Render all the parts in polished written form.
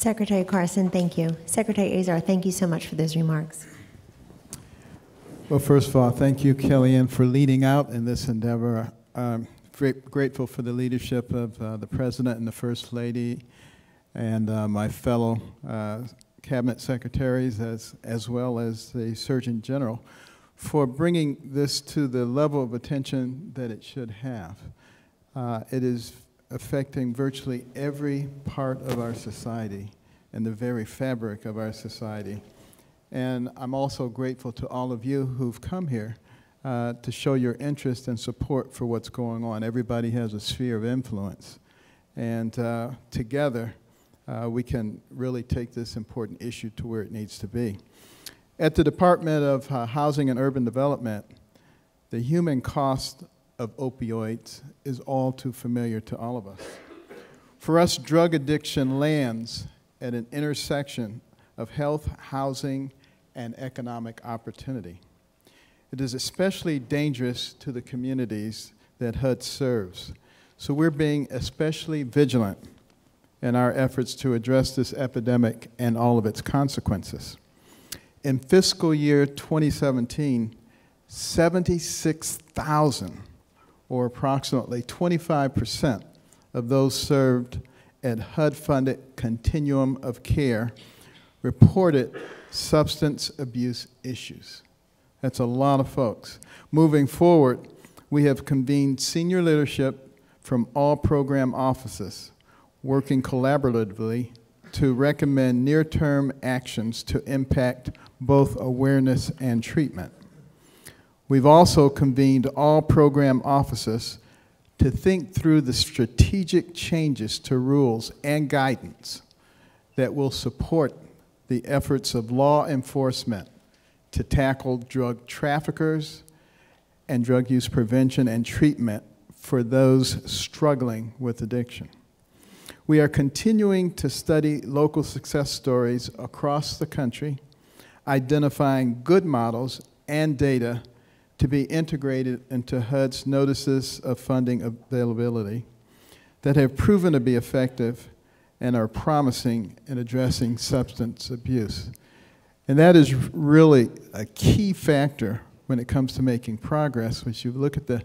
Secretary Carson, thank you. Secretary Azar, thank you so much for those remarks. Well, first of all, thank you, Kellyanne, for leading out in this endeavor. I'm grateful for the leadership of the President and the First Lady and my fellow Cabinet Secretaries as well as the Surgeon General for bringing this to the level of attention that it should have. It is affecting virtually every part of our society and the very fabric of our society. And I'm also grateful to all of you who've come here to show your interest and support for what's going on. Everybody has a sphere of influence. And together, we can really take this important issue to where it needs to be. At the Department of Housing and Urban Development, the human cost of opioids is all too familiar to all of us. For us, drug addiction lands at an intersection of health, housing, and economic opportunity. It is especially dangerous to the communities that HUD serves. So we're being especially vigilant in our efforts to address this epidemic and all of its consequences. In fiscal year 2017, 76,000, or approximately 25% of those served at HUD-funded continuum of care reported substance abuse issues. That's a lot of folks. Moving forward, we have convened senior leadership from all program offices, working collaboratively to recommend near-term actions to impact both awareness and treatment. We've also convened all program offices to think through the strategic changes to rules and guidance that will support the efforts of law enforcement to tackle drug traffickers and drug use prevention and treatment for those struggling with addiction. We are continuing to study local success stories across the country, identifying good models and data to be integrated into HUD's notices of funding availability that have proven to be effective and are promising in addressing substance abuse. And that is really a key factor when it comes to making progress. When you look at the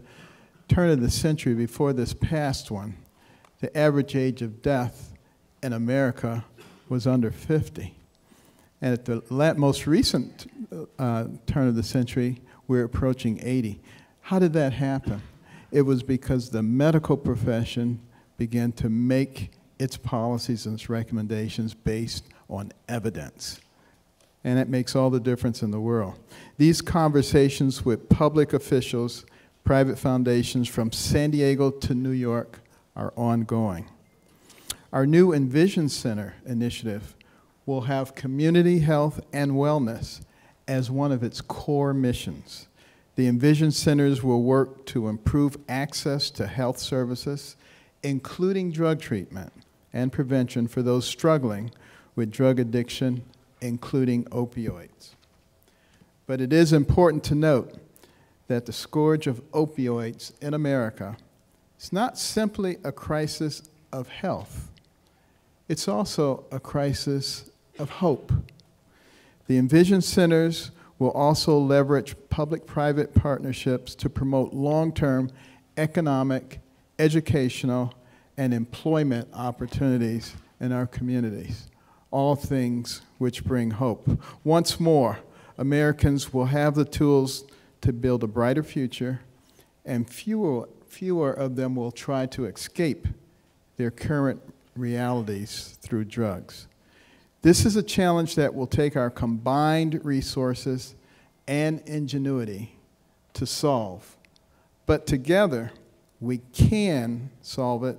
turn of the century before this past one, the average age of death in America was under 50. And at the most recent turn of the century, we're approaching 80. How did that happen? It was because the medical profession began to make its policies and its recommendations based on evidence. And it makes all the difference in the world. These conversations with public officials, private foundations from San Diego to New York are ongoing. Our new Envision Center initiative will have community health and wellness as one of its core missions. The Envision Centers will work to improve access to health services, including drug treatment and prevention for those struggling with drug addiction, including opioids. But it is important to note that the scourge of opioids in America is not simply a crisis of health. It's also a crisis of hope. The Envision Centers will also leverage public-private partnerships to promote long-term economic, educational, and employment opportunities in our communities, all things which bring hope. Once more, Americans will have the tools to build a brighter future, and fewer of them will try to escape their current realities through drugs. This is a challenge that will take our combined resources and ingenuity to solve. But together, we can solve it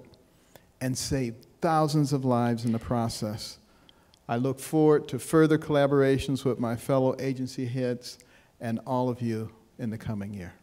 and save thousands of lives in the process. I look forward to further collaborations with my fellow agency heads and all of you in the coming year.